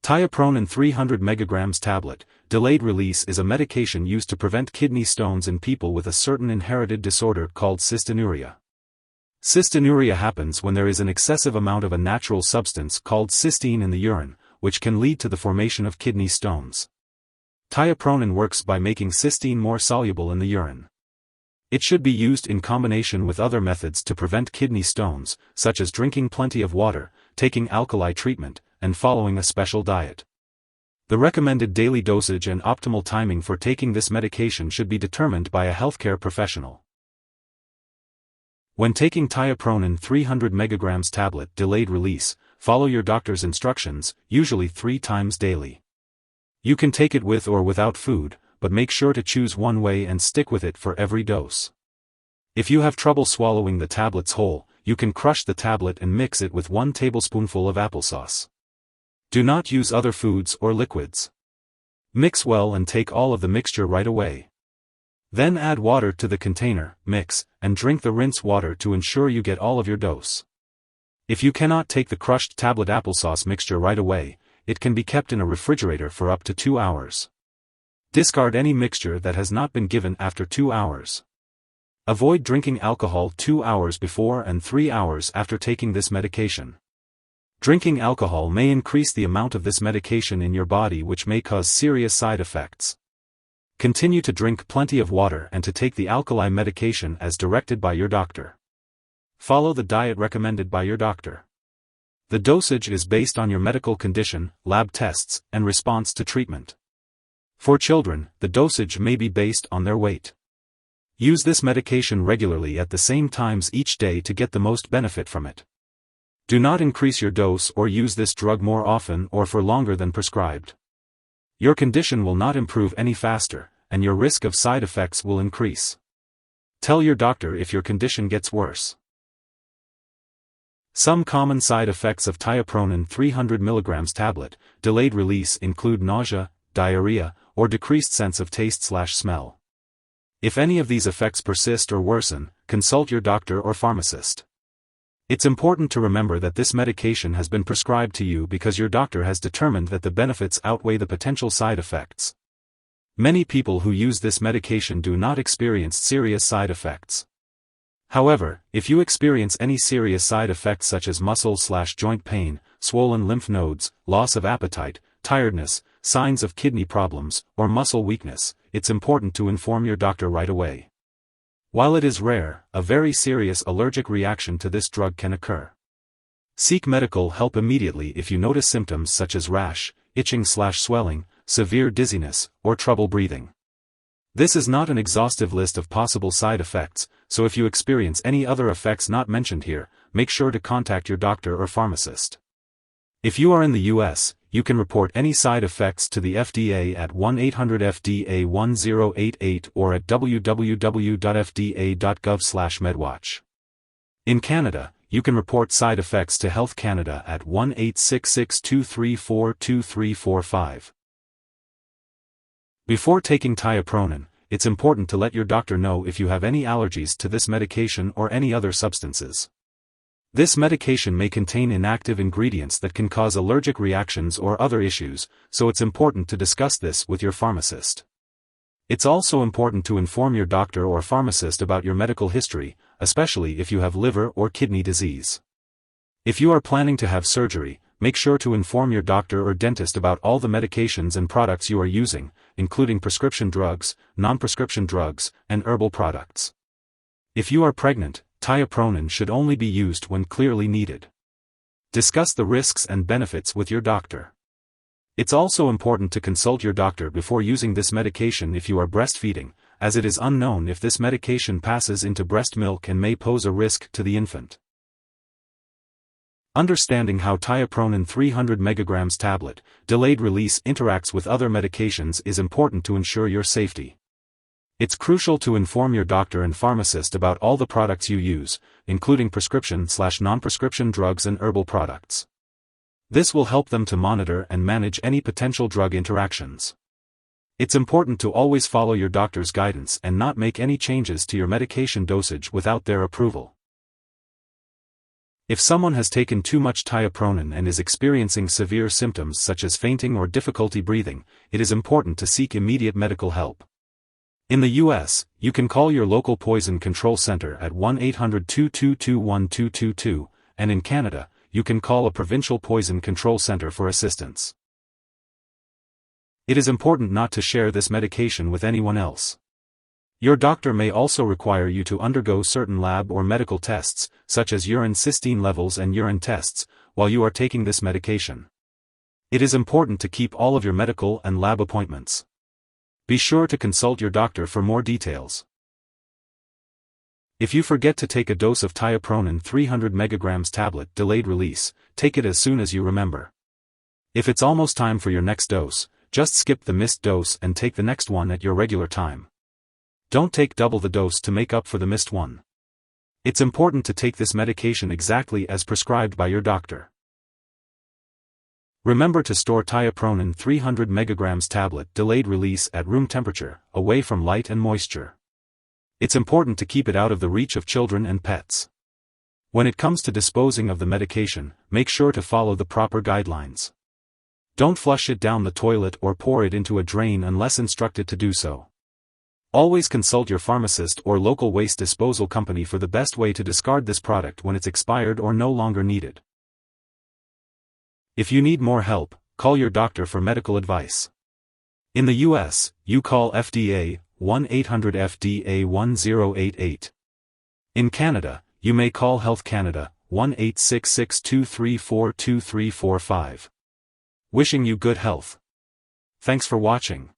Tiopronin 300 mg tablet, delayed release is a medication used to prevent kidney stones in people with a certain inherited disorder called cystinuria. Cystinuria happens when there is an excessive amount of a natural substance called cystine in the urine, which can lead to the formation of kidney stones. Tiopronin works by making cystine more soluble in the urine. It should be used in combination with other methods to prevent kidney stones, such as drinking plenty of water, taking alkali treatment, and following a special diet. The recommended daily dosage and optimal timing for taking this medication should be determined by a healthcare professional. When taking Tiopronin 300 mg tablet delayed release, follow your doctor's instructions, usually 3 times daily. You can take it with or without food, but make sure to choose one way and stick with it for every dose. If you have trouble swallowing the tablets whole, you can crush the tablet and mix it with 1 tablespoonful of applesauce. Do not use other foods or liquids. Mix well and take all of the mixture right away. Then add water to the container, mix, and drink the rinse water to ensure you get all of your dose. If you cannot take the crushed tablet applesauce mixture right away, it can be kept in a refrigerator for up to 2 hours. Discard any mixture that has not been given after 2 hours. Avoid drinking alcohol 2 hours before and 3 hours after taking this medication. Drinking alcohol may increase the amount of this medication in your body, which may cause serious side effects. Continue to drink plenty of water and to take the alkali medication as directed by your doctor. Follow the diet recommended by your doctor. The dosage is based on your medical condition, lab tests, and response to treatment. For children, the dosage may be based on their weight. Use this medication regularly at the same times each day to get the most benefit from it. Do not increase your dose or use this drug more often or for longer than prescribed. Your condition will not improve any faster, and your risk of side effects will increase. Tell your doctor if your condition gets worse. Some common side effects of Tiopronin 300 mg tablet, delayed release include nausea, diarrhea, or decreased sense of taste/smell. If any of these effects persist or worsen, consult your doctor or pharmacist. It's important to remember that this medication has been prescribed to you because your doctor has determined that the benefits outweigh the potential side effects. Many people who use this medication do not experience serious side effects. However, if you experience any serious side effects such as muscle/joint pain, swollen lymph nodes, loss of appetite, tiredness, signs of kidney problems, or muscle weakness, it's important to inform your doctor right away. While it is rare, a very serious allergic reaction to this drug can occur. Seek medical help immediately if you notice symptoms such as rash, itching/swelling, severe dizziness, or trouble breathing. This is not an exhaustive list of possible side effects, so if you experience any other effects not mentioned here, make sure to contact your doctor or pharmacist. If you are in the US, you can report any side effects to the FDA at 1-800-FDA-1088 or at www.fda.gov/medwatch. In Canada, you can report side effects to Health Canada at 1-866-234-2345. Before taking Tiopronin, it's important to let your doctor know if you have any allergies to this medication or any other substances. This medication may contain inactive ingredients that can cause allergic reactions or other issues, so it's important to discuss this with your pharmacist. It's also important to inform your doctor or pharmacist about your medical history, especially if you have liver or kidney disease. If you are planning to have surgery, make sure to inform your doctor or dentist about all the medications and products you are using, including prescription drugs, non-prescription drugs, and herbal products. If you are pregnant, Tiopronin should only be used when clearly needed. Discuss the risks and benefits with your doctor. It's also important to consult your doctor before using this medication if you are breastfeeding, as it is unknown if this medication passes into breast milk and may pose a risk to the infant. Understanding how Tiopronin 300 mg tablet, delayed release interacts with other medications is important to ensure your safety. It's crucial to inform your doctor and pharmacist about all the products you use, including prescription/non-prescription drugs and herbal products. This will help them to monitor and manage any potential drug interactions. It's important to always follow your doctor's guidance and not make any changes to your medication dosage without their approval. If someone has taken too much tiopronin and is experiencing severe symptoms such as fainting or difficulty breathing, it is important to seek immediate medical help. In the U.S., you can call your local poison control center at 1-800-222-1222, and in Canada, you can call a provincial poison control center for assistance. It is important not to share this medication with anyone else. Your doctor may also require you to undergo certain lab or medical tests, such as urine cystine levels and urine tests, while you are taking this medication. It is important to keep all of your medical and lab appointments. Be sure to consult your doctor for more details. If you forget to take a dose of tiopronin 300 mg tablet delayed release, take it as soon as you remember. If it's almost time for your next dose, just skip the missed dose and take the next one at your regular time. Don't take double the dose to make up for the missed one. It's important to take this medication exactly as prescribed by your doctor. Remember to store tiopronin 300 mg tablet delayed release at room temperature, away from light and moisture. It's important to keep it out of the reach of children and pets. When it comes to disposing of the medication, make sure to follow the proper guidelines. Don't flush it down the toilet or pour it into a drain unless instructed to do so. Always consult your pharmacist or local waste disposal company for the best way to discard this product when it's expired or no longer needed. If you need more help, call your doctor for medical advice. In the U.S., you call FDA, 1-800-FDA-1088. In Canada, you may call Health Canada, 1-866-234-2345. Wishing you good health. Thanks for watching.